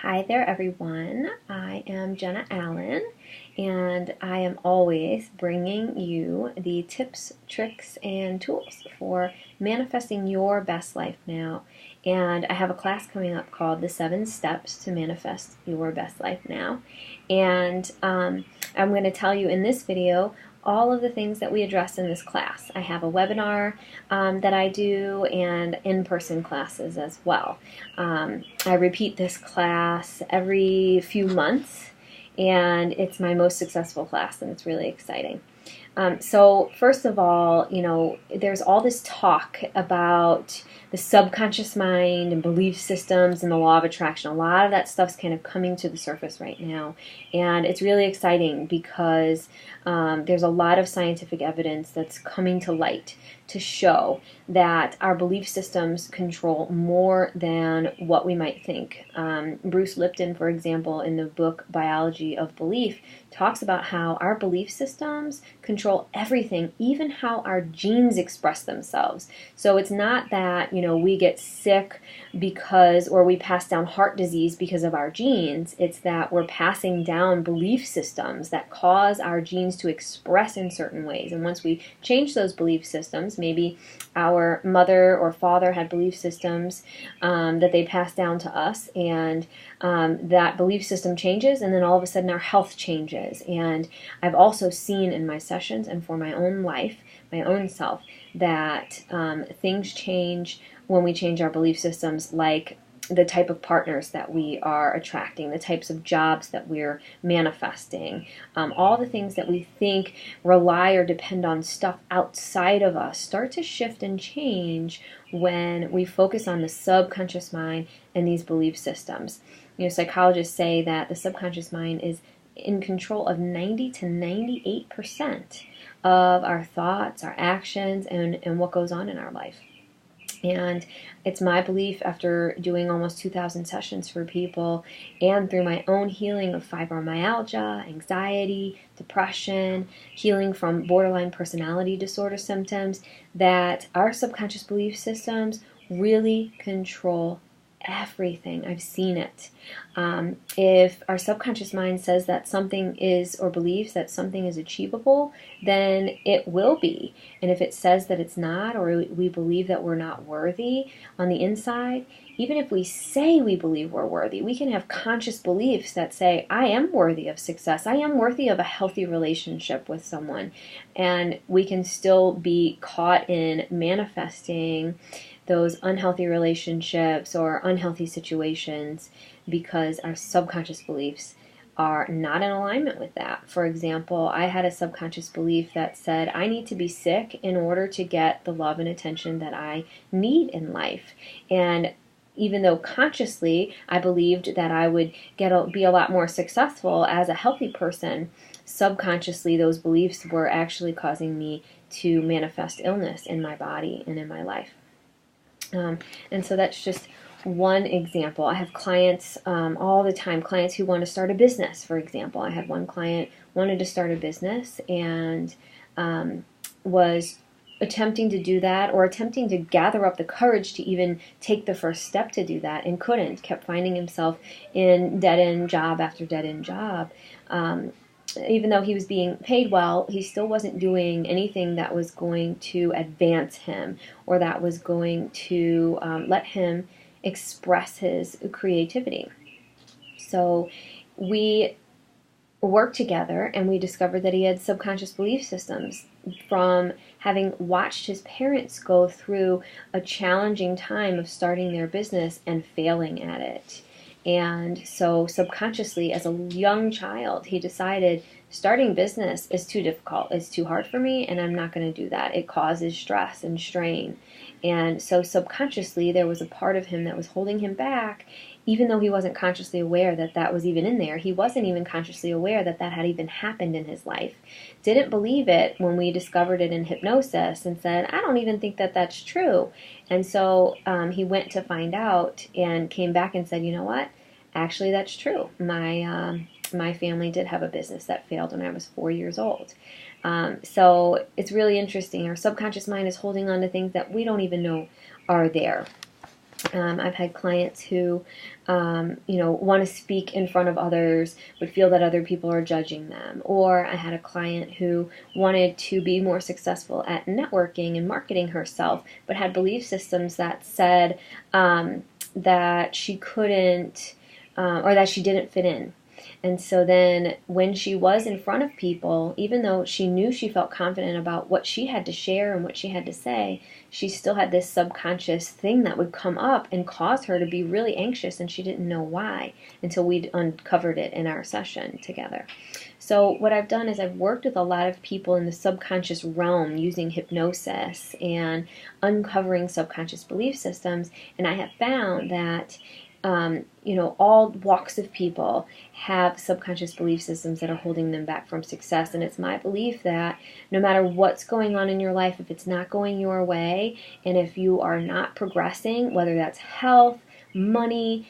Hi there, everyone. I am Jenna Allin, and I am always bringing you the tips, tricks, and tools for manifesting your best life now. And I have a class coming up called The 7 Steps to Manifest Your Best Life Now. And I'm going to tell you in this video all of the things that we address in this class. I have a webinar that I do and in-person classes as well. I repeat this class every few months, and it's my most successful class, and it's really exciting. So first of all, there's all this talk about the subconscious mind and belief systems and the law of attraction. A lot of that stuff's kind of coming to the surface right now, and it's really exciting because there's a lot of scientific evidence that's coming to light to show that our belief systems control more than what we might think. Bruce Lipton, for example, in the book Biology of Belief, talks about how our belief systems control everything, even how our genes express themselves. So it's not that, we get sick or we pass down heart disease because of our genes. It's that we're passing down belief systems that cause our genes to express in certain ways. And once we change those belief systems, maybe our mother or father had belief systems that they passed down to us, and that belief system changes, and then all of a sudden our health changes. And I've also seen in my sessions and for my own life, my own self, that things change when we change our belief systems, like the type of partners that we are attracting, the types of jobs that we're manifesting, all the things that we think rely or depend on stuff outside of us start to shift and change when we focus on the subconscious mind and these belief systems. Psychologists say that the subconscious mind is in control of 90 to 98% of our thoughts, our actions, and what goes on in our life. And it's my belief, after doing almost 2,000 sessions for people and through my own healing of fibromyalgia, anxiety, depression, healing from borderline personality disorder symptoms, that our subconscious belief systems really control everything. I've seen it. If our subconscious mind says that something is, or believes that something is achievable, then it will be. And if it says that it's not, or we believe that we're not worthy on the inside, even if we say we believe we're worthy, we can have conscious beliefs that say, I am worthy of success. I am worthy of a healthy relationship with someone. And we can still be caught in manifesting those unhealthy relationships or unhealthy situations because our subconscious beliefs are not in alignment with that. For example, I had a subconscious belief that said I need to be sick in order to get the love and attention that I need in life. And even though consciously I believed that I would be a lot more successful as a healthy person, subconsciously those beliefs were actually causing me to manifest illness in my body and in my life. And so that's just one example. I have clients all the time, clients who want to start a business, for example. I had one client wanted to start a business and was attempting to do that, or attempting to gather up the courage to even take the first step to do that, and couldn't, kept finding himself in dead-end job after dead-end job. Even though he was being paid well, he still wasn't doing anything that was going to advance him, or that was going to let him express his creativity. So we worked together, and we discovered that he had subconscious belief systems from having watched his parents go through a challenging time of starting their business and failing at it. And so subconsciously, as a young child, he decided starting business is too difficult. It's too hard for me, and I'm not going to do that. It causes stress and strain. And so subconsciously, there was a part of him that was holding him back, even though he wasn't consciously aware that that was even in there. He wasn't even consciously aware that that had even happened in his life. Didn't believe it when we discovered it in hypnosis and said, I don't even think that that's true. And so he went to find out and came back and said, you know what? Actually, that's true. My family did have a business that failed when I was 4 years old. So it's really interesting. Our subconscious mind is holding on to things that we don't even know are there. I've had clients who, want to speak in front of others, but feel that other people are judging them. Or I had a client who wanted to be more successful at networking and marketing herself, but had belief systems that said that she couldn't, or that she didn't fit in. And so then when she was in front of people, even though she knew she felt confident about what she had to share and what she had to say, she still had this subconscious thing that would come up and cause her to be really anxious, and she didn't know why until we'd uncovered it in our session together. So what I've done is I've worked with a lot of people in the subconscious realm using hypnosis and uncovering subconscious belief systems, and I have found that all walks of people have subconscious belief systems that are holding them back from success. And it's my belief that no matter what's going on in your life, if it's not going your way, and if you are not progressing, whether that's health, money,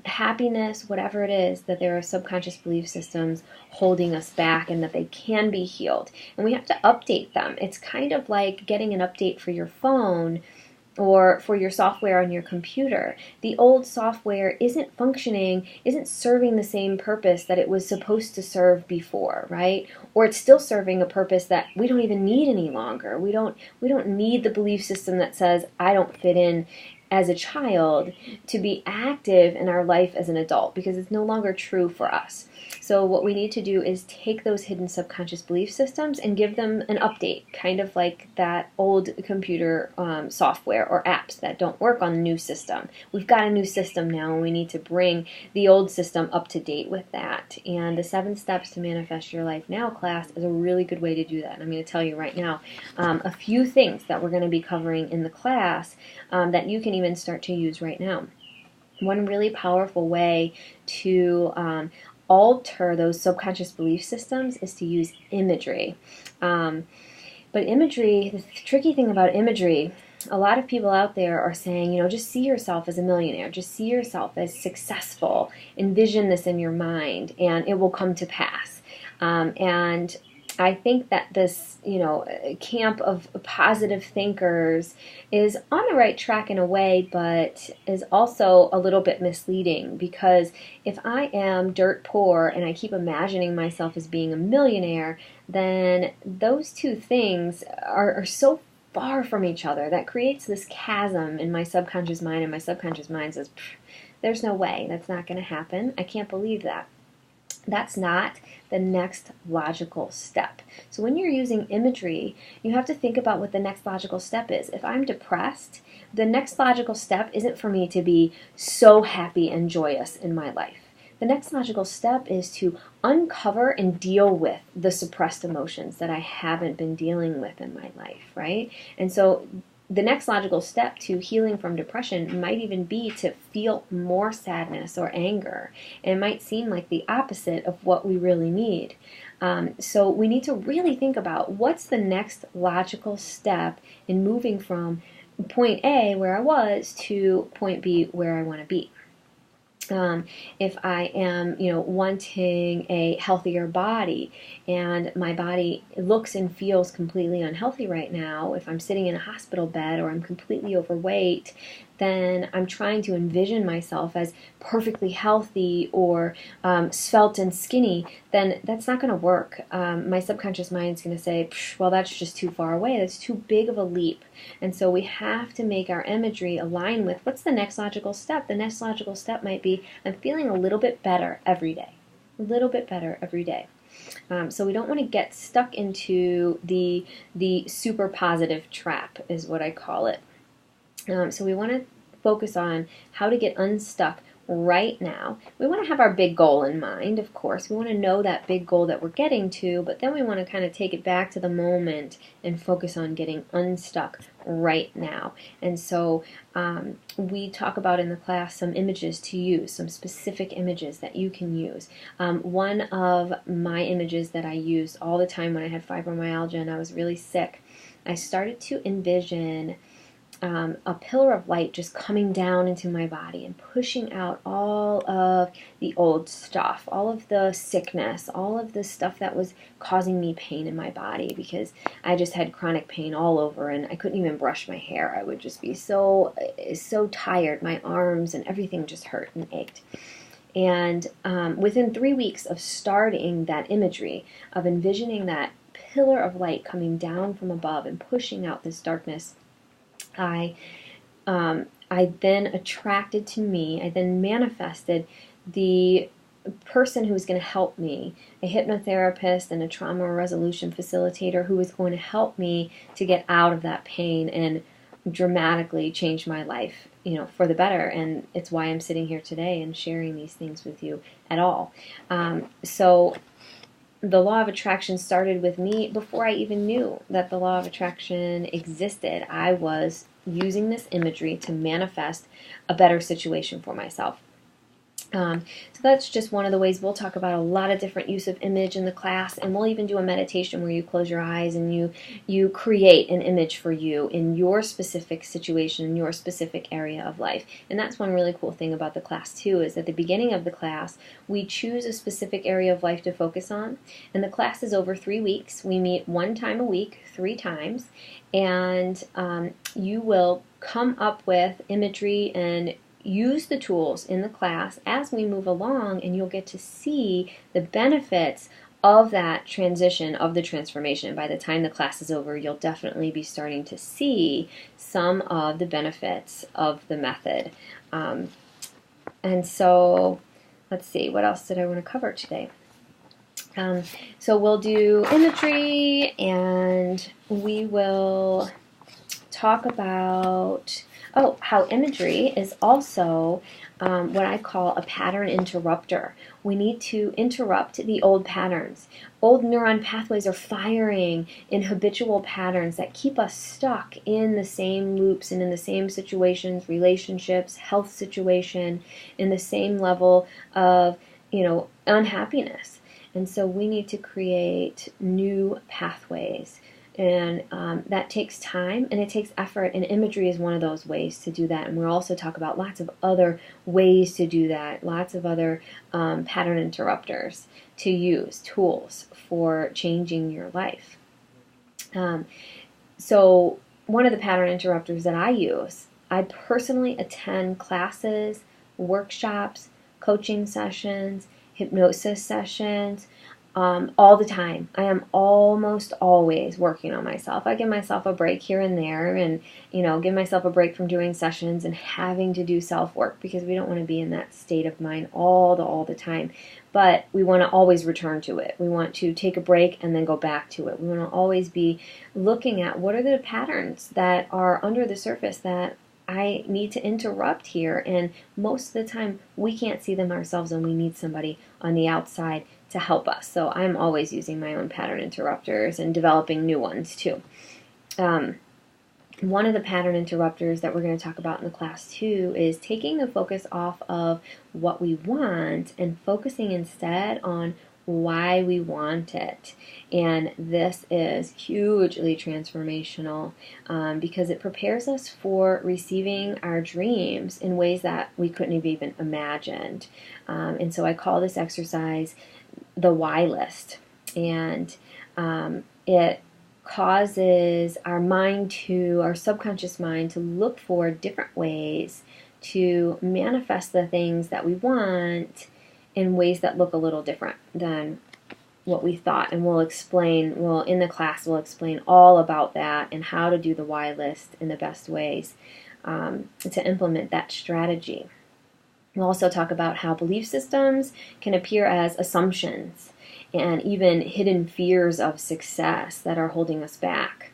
happiness, whatever it is, that there are subconscious belief systems holding us back and that they can be healed. And we have to update them. It's kind of like getting an update for your phone or for your software on your computer. The old software isn't functioning, isn't serving the same purpose that it was supposed to serve before, right? Or it's still serving a purpose that we don't even need any longer. We don't need the belief system that says I don't fit in as a child to be active in our life as an adult, because it's no longer true for us. So what we need to do is take those hidden subconscious belief systems and give them an update, kind of like that old computer software or apps that don't work on the new system. We've got a new system now, and we need to bring the old system up to date with that. And the 7 Steps to Manifest Your Life Now class is a really good way to do that. And I'm going to tell you right now a few things that we're going to be covering in the class that you can even start to use right now. One really powerful way to alter those subconscious belief systems is to use imagery. But imagery, the tricky thing about imagery, a lot of people out there are saying, just see yourself as a millionaire, just see yourself as successful, envision this in your mind, and it will come to pass. And I think that this, camp of positive thinkers is on the right track in a way, but is also a little bit misleading, because if I am dirt poor and I keep imagining myself as being a millionaire, then those two things are so far from each other that creates this chasm in my subconscious mind, and my subconscious mind says, there's no way, that's not going to happen. I can't believe that. That's not the next logical step. So when you're using imagery, you have to think about what the next logical step is. If I'm depressed, the next logical step isn't for me to be so happy and joyous in my life. The next logical step is to uncover and deal with the suppressed emotions that I haven't been dealing with in my life, right? And so the next logical step to healing from depression might even be to feel more sadness or anger. And it might seem like the opposite of what we really need. So we need to really think about what's the next logical step in moving from point A, where I was, to point B, where I want to be. If I am, wanting a healthier body, and my body looks and feels completely unhealthy right now, if I'm sitting in a hospital bed or I'm completely overweight, then I'm trying to envision myself as perfectly healthy or svelte and skinny, then that's not going to work. My subconscious mind's going to say, well, that's just too far away. That's too big of a leap. And so we have to make our imagery align with what's the next logical step. The next logical step might be, I'm feeling a little bit better every day. A little bit better every day. So we don't want to get stuck into the super positive trap, is what I call it. So we want to focus on how to get unstuck right now. We want to have our big goal in mind, of course. We want to know that big goal that we're getting to, but then we want to kind of take it back to the moment and focus on getting unstuck right now. And so we talk about in the class some images to use, some specific images that you can use. One of my images that I used all the time when I had fibromyalgia and I was really sick, I started to envision a pillar of light just coming down into my body and pushing out all of the old stuff, all of the sickness, all of the stuff that was causing me pain in my body, because I just had chronic pain all over and I couldn't even brush my hair. I would just be so tired. My arms and everything just hurt and ached. And within 3 weeks of starting that imagery, of envisioning that pillar of light coming down from above and pushing out this darkness, I then attracted to me, I then manifested the person who was going to help me, a hypnotherapist and a trauma resolution facilitator who was going to help me to get out of that pain and dramatically change my life, for the better. And it's why I'm sitting here today and sharing these things with you at all. So the law of attraction started with me before I even knew that the law of attraction existed. I was using this imagery to manifest a better situation for myself. So that's just one of the ways. We'll talk about a lot of different use of image in the class, and we'll even do a meditation where you close your eyes and you create an image for you in your specific situation, in your specific area of life. And that's one really cool thing about the class too, is at the beginning of the class, we choose a specific area of life to focus on. And the class is over 3 weeks. We meet 1 time a week, 3 times, and you will come up with imagery and use the tools in the class as we move along, and you'll get to see the benefits of that transition, of the transformation. By the time the class is over, you'll definitely be starting to see some of the benefits of the method. And so, let's see, what else did I want to cover today? So we'll do imagery, and we will talk about how imagery is also what I call a pattern interrupter. We need to interrupt the old patterns. Old neuron pathways are firing in habitual patterns that keep us stuck in the same loops and in the same situations, relationships, health situation, in the same level of, unhappiness. And so we need to create new pathways. And that takes time and it takes effort, and imagery is one of those ways to do that. And we'll also talk about lots of other ways to do that, lots of other pattern interrupters to use, tools for changing your life. So one of the pattern interrupters that I use, I personally attend classes, workshops, coaching sessions, hypnosis sessions, all the time. I am almost always working on myself. I give myself a break here and there, and give myself a break from doing sessions and having to do self-work, because we don't want to be in that state of mind all the time. But we want to always return to it. We want to take a break and then go back to it. We want to always be looking at what are the patterns that are under the surface that I need to interrupt here. And most of the time we can't see them ourselves, and we need somebody on the outside to help us. So I'm always using my own pattern interrupters and developing new ones too. One of the pattern interrupters that we're going to talk about in the class too is taking the focus off of what we want and focusing instead on why we want it. And this is hugely transformational because it prepares us for receiving our dreams in ways that we couldn't have even imagined. And so I call this exercise the why list. And it causes our subconscious mind to look for different ways to manifest the things that we want in ways that look a little different than what we thought. And in the class, we'll explain all about that and how to do the why list in the best ways to implement that strategy. We'll also talk about how belief systems can appear as assumptions and even hidden fears of success that are holding us back.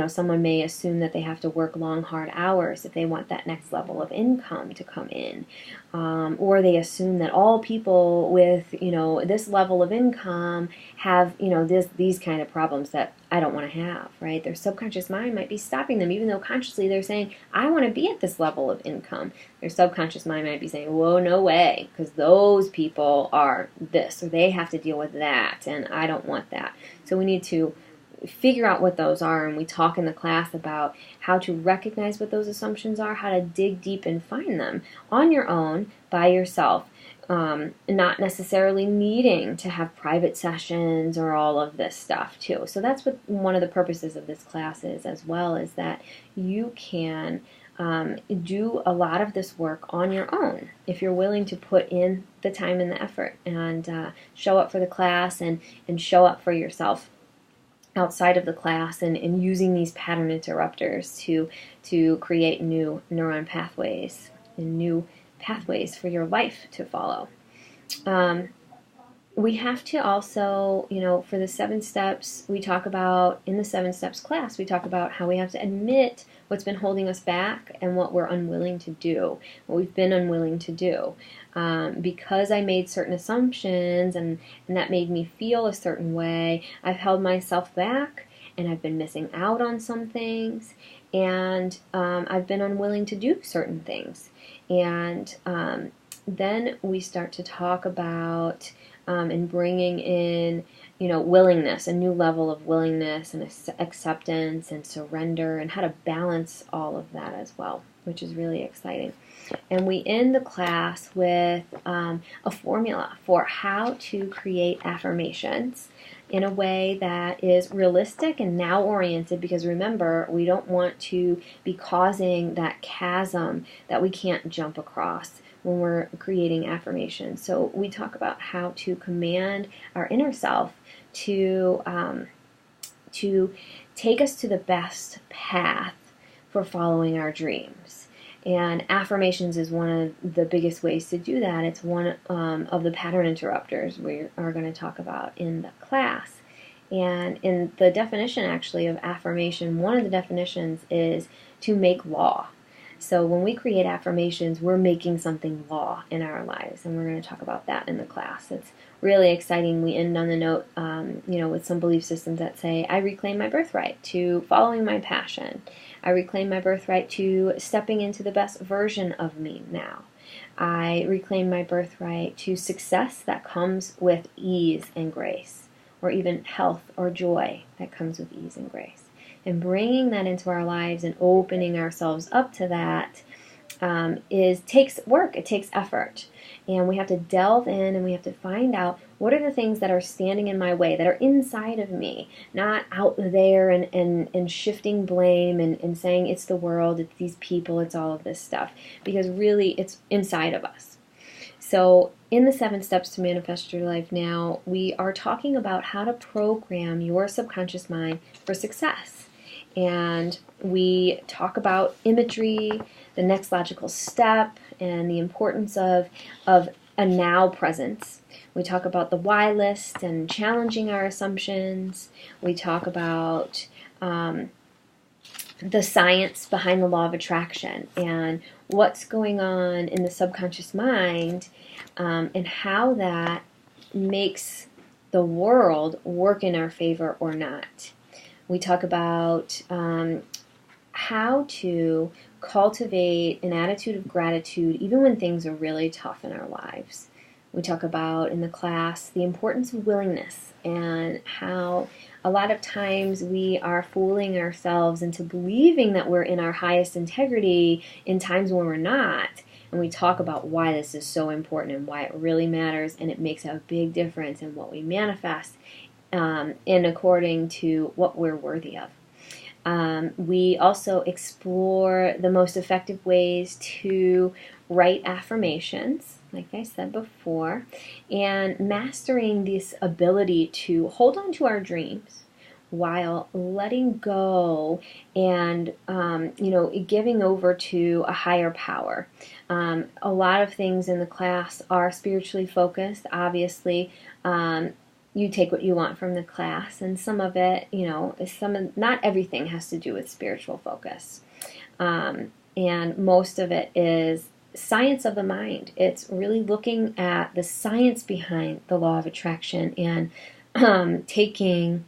Someone may assume that they have to work long, hard hours if they want that next level of income to come in. Or they assume that all people with, this level of income have, these kind of problems that I don't want to have, right? Their subconscious mind might be stopping them, even though consciously they're saying, I want to be at this level of income. Their subconscious mind might be saying, whoa, no way, because those people are this, or they have to deal with that, and I don't want that. So we need to figure out what those are, and we talk in the class about how to recognize what those assumptions are, how to dig deep and find them on your own, by yourself. Not necessarily needing to have private sessions or all of this stuff too. So that's what one of the purposes of this class is, as well, is that you can do a lot of this work on your own if you're willing to put in the time and the effort, and show up for the class, and show up for yourself outside of the class, and using these pattern interrupters to create new neuron pathways and new pathways for your life to follow. We have to also, for the 7 steps, we talk about, in the 7 steps class, we talk about how we have to admit what's been holding us back and what we're unwilling to do, what we've been unwilling to do. Because I made certain assumptions and that made me feel a certain way, I've held myself back, and I've been missing out on some things, and I've been unwilling to do certain things. And then we start to talk about and bringing in, willingness, a new level of willingness and acceptance and surrender, and how to balance all of that as well, which is really exciting. And we end the class with a formula for how to create affirmations in a way that is realistic and now oriented, because remember, we don't want to be causing that chasm that we can't jump across when we're creating affirmations. So we talk about how to command our inner self to take us to the best path for following our dreams. And affirmations is one of the biggest ways to do that. It's one of the pattern interrupters we are going to talk about in the class. And in the definition, actually, of affirmation, one of the definitions is to make law. So when we create affirmations, we're making something law in our lives, and we're going to talk about that in the class. It's really exciting. We end on the note, with some belief systems that say, I reclaim my birthright to following my passion. I reclaim my birthright to stepping into the best version of me now. I reclaim my birthright to success that comes with ease and grace, or even health or joy that comes with ease and grace. And bringing that into our lives and opening ourselves up to that takes work. It takes effort. And we have to delve in, and we have to find out what are the things that are standing in my way, that are inside of me, not out there and shifting blame and saying it's the world, it's these people, it's all of this stuff. Because really, it's inside of us. So in the 7 steps to manifest your life now, we are talking about how to program your subconscious mind for success. And we talk about imagery, the next logical step, and the importance of a now presence. We talk about the why list and challenging our assumptions. We talk about the science behind the law of attraction and what's going on in the subconscious mind, and how that makes the world work in our favor or not. We talk about how to cultivate an attitude of gratitude even when things are really tough in our lives. We talk about in the class the importance of willingness, and how a lot of times we are fooling ourselves into believing that we're in our highest integrity in times when we're not. And we talk about why this is so important and why it really matters, and it makes a big difference in what we manifest in according to what we're worthy of. We also explore the most effective ways to write affirmations, like I said before, and mastering this ability to hold on to our dreams while letting go and, giving over to a higher power. A lot of things in the class are spiritually focused, obviously. You take what you want from the class, and some of it, not everything has to do with spiritual focus. And most of it is science of the mind. It's really looking at the science behind the law of attraction and taking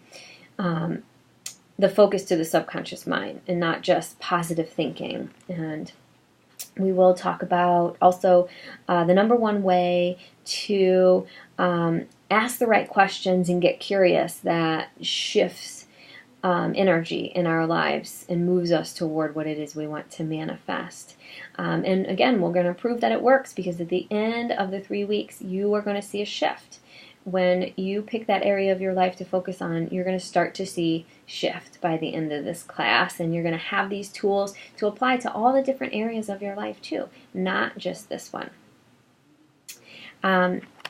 the focus to the subconscious mind and not just positive thinking. And we will talk about also the number one way to ask the right questions and get curious that shifts energy in our lives and moves us toward what it is we want to manifest. And again, we're going to prove that it works, because at the end of the 3 weeks, you are going to see a shift. When you pick that area of your life to focus on, you're going to start to see shift by the end of this class, and you're going to have these tools to apply to all the different areas of your life too, not just this one.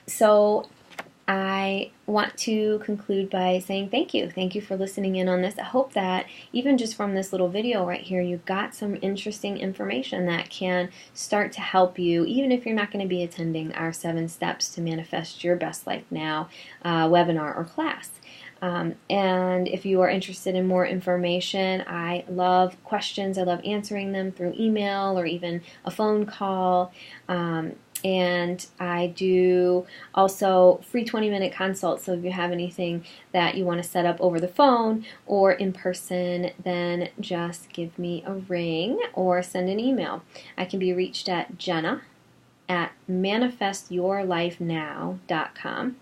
So I want to conclude by saying thank you. Thank you for listening in on this. I hope that even just from this little video right here, you got some interesting information that can start to help you, even if you're not going to be attending our 7 Steps to Manifest Your Best Life Now webinar or class. And if you are interested in more information, I love questions. I love answering them through email or even a phone call. And I do also free 20-minute consults. So if you have anything that you want to set up over the phone or in person, then just give me a ring or send an email. I can be reached at jenna@manifestyourlifenow.com,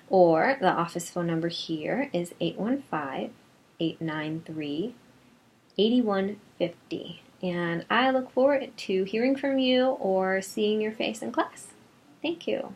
or the office phone number here is 815-893-8150. And I look forward to hearing from you or seeing your face in class. Thank you.